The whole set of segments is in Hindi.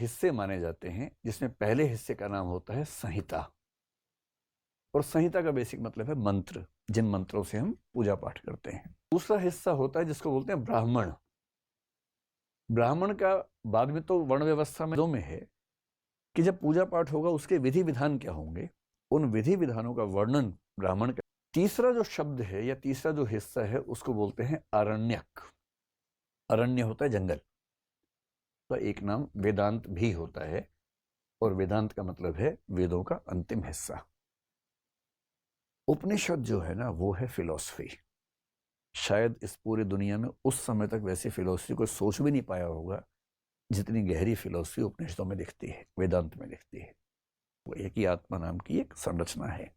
हिस्से माने जाते हैं, जिसमें पहले हिस्से का नाम होता है संहिता, और संहिता का बेसिक मतलब है मंत्र, जिन मंत्रों से हम पूजा पाठ करते हैं। दूसरा हिस्सा होता है जिसको बोलते हैं ब्राह्मण। ब्राह्मण का बाद में तो वर्ण व्यवस्था में है कि जब पूजा पाठ होगा उसके विधि विधान क्या होंगे, उन विधि विधानों का वर्णन ब्राह्मण का। तीसरा जो शब्द है या तीसरा जो हिस्सा है उसको बोलते हैं आरण्यक। अरण्य होता है जंगल, तो एक नाम वेदांत भी होता है, और वेदांत का मतलब है वेदों का अंतिम हिस्सा। उपनिषद जो है ना वो है फिलॉसफी। शायद इस पूरी दुनिया में उस समय तक वैसी फिलॉसफी कोई सोच भी नहीं पाया होगा जितनी गहरी फिलॉसफी उपनिषदों में दिखती है, वेदांत में दिखती है। वो एक ही आत्मा नाम की एक संरचना है।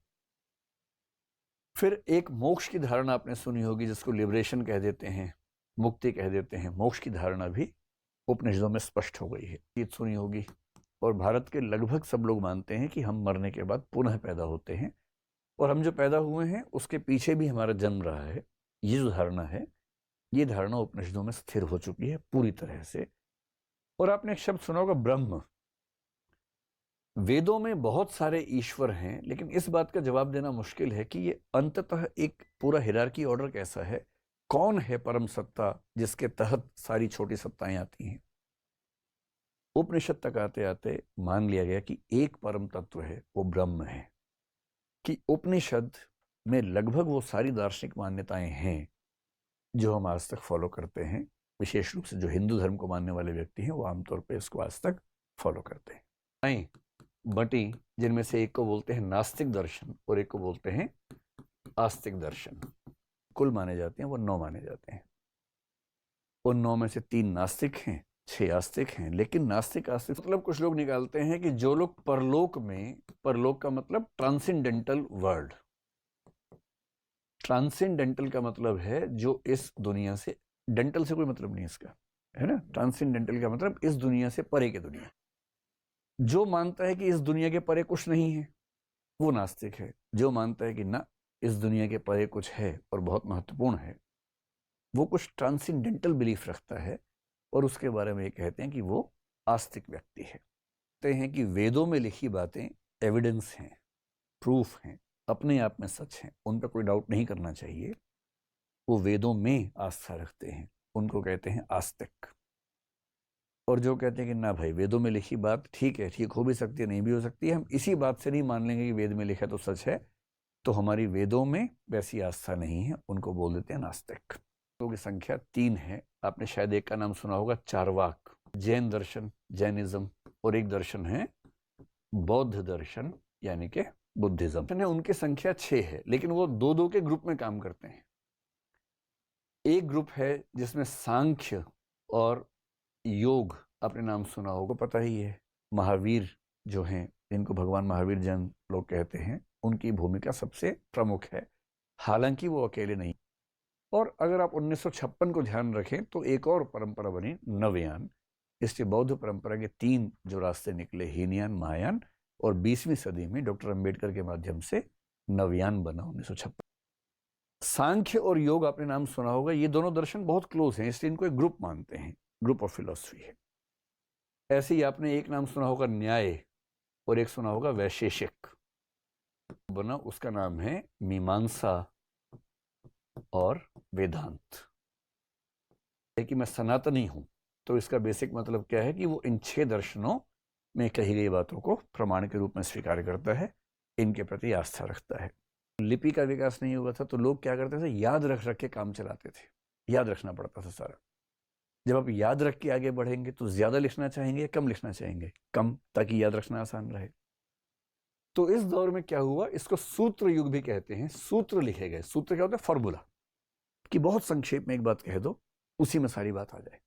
फिर एक मोक्ष की धारणा आपने सुनी होगी जिसको लिबरेशन कह देते हैं, मुक्ति कह देते हैं। मोक्ष की धारणा भी उपनिषदों में स्पष्ट हो गई है, ये सुनी होगी। और भारत के लगभग सब लोग मानते हैं कि हम मरने के बाद पुनः पैदा होते हैं, और हम जो पैदा हुए हैं उसके पीछे भी हमारा जन्म रहा है। ये जो धारणा है, ये धारणा उपनिषदों में स्थिर हो चुकी है पूरी तरह से। और आपने एक शब्द सुना होगा ब्रह्म। वेदों में बहुत सारे ईश्वर हैं, लेकिन इस बात का जवाब देना मुश्किल है कि ये अंततः एक पूरा हिरार्की ऑर्डर कैसा है, कौन है परम सत्ता जिसके तहत सारी छोटी सत्ताएं आती हैं। उपनिषद तक आते आते मान लिया गया कि एक परम तत्व है, वो ब्रह्म है। कि उपनिषद में लगभग वो सारी दार्शनिक मान्यताएं हैं जो हम आज तक फॉलो करते हैं। विशेष रूप से जो हिंदू धर्म को मानने वाले व्यक्ति हैं वो आमतौर पर इसको आज तक फॉलो करते हैं। बटी जिनमें से एक को बोलते हैं नास्तिक दर्शन और एक को बोलते हैं आस्तिक दर्शन। कुल माने जाते हैं वो 9 माने जाते हैं। उन 9 में से 3 नास्तिक हैं, 6 आस्तिक हैं। लेकिन नास्तिक आस्तिक मतलब कुछ लोग निकालते हैं कि जो लोग परलोक में, परलोक का मतलब ट्रांसेंडेंटल वर्ल्ड, ट्रांसेंडेंटल का मतलब है जो इस दुनिया से, डेंटल से कोई मतलब नहीं इसका, है ना। ट्रांसेंडेंटल का मतलब इस दुनिया से परे की दुनिया। जो मानता है कि इस दुनिया के परे कुछ नहीं है वो नास्तिक है। जो मानता है कि ना, इस दुनिया के परे कुछ है और बहुत महत्वपूर्ण है, वो कुछ ट्रांसेंडेंटल बिलीफ रखता है, और उसके बारे में ये कहते हैं कि वो आस्तिक व्यक्ति है। कहते हैं कि वेदों में लिखी बातें एविडेंस हैं, प्रूफ हैं, अपने आप में सच हैं, उन पर कोई डाउट नहीं करना चाहिए। वो वेदों में आस्था रखते हैं, उनको कहते हैं आस्तिक। और जो कहते हैं कि ना भाई, वेदों में लिखी बात ठीक है, ठीक हो भी सकती है, नहीं भी हो सकती है, हम इसी बात से नहीं मान लेंगे कि वेद में लिखा तो सच है, तो हमारी वेदों में वैसी आस्था नहीं है, उनको बोल देते हैं नास्तिक। लोगों की संख्या 3 है। आपने शायद एक का नाम सुना होगा, चारवाक, जैन दर्शन, जैनिज्म, और एक दर्शन है बौद्ध दर्शन यानी कि बुद्धिज्म। उनकी संख्या 6 है, लेकिन वो 2-2 के ग्रुप में काम करते हैं। एक ग्रुप है जिसमें सांख्य और योग, आपने नाम सुना होगा, पता ही है। महावीर जो हैं, जिनको भगवान महावीर जैन लोग कहते हैं, उनकी भूमिका सबसे प्रमुख है, हालांकि वो अकेले नहीं। और अगर आप 1956 को ध्यान रखें तो एक और परंपरा बनी, नवयान। इसलिए बौद्ध परंपरा के 3 जो रास्ते निकले, हीनयान, महायान, और 20वीं सदी में डॉक्टर अंबेडकर के माध्यम से नवयान बना 1956। सांख्य और योग आपने नाम सुना होगा, ये दोनों दर्शन बहुत क्लोज हैं, इसलिए इनको एक ग्रुप मानते हैं, ग्रुप ऑफ फिलॉसफी है। ऐसे ही आपने एक नाम सुना होगा न्याय, और एक सुना होगा वैशेषिक बना, उसका नाम है मीमांसा और वेदांत। कि मैं सनातनी हूं, तो इसका बेसिक मतलब क्या है कि वो इन 6 दर्शनों में कही गई बातों को प्रमाण के रूप में स्वीकार करता है, इनके प्रति आस्था रखता है। लिपि का विकास नहीं हुआ था तो लोग क्या करते थे, याद रख रख के काम चलाते थे, याद रखना पड़ता था सारा। जब आप याद रख के आगे बढ़ेंगे तो ज्यादा लिखना चाहेंगे या कम लिखना चाहेंगे? कम, ताकि याद रखना आसान रहे। तो इस दौर में क्या हुआ, इसको सूत्र युग भी कहते हैं। सूत्र लिखे गए। सूत्र क्या होता है? फॉर्मूला, कि बहुत संक्षेप में एक बात कह दो, उसी में सारी बात आ जाए।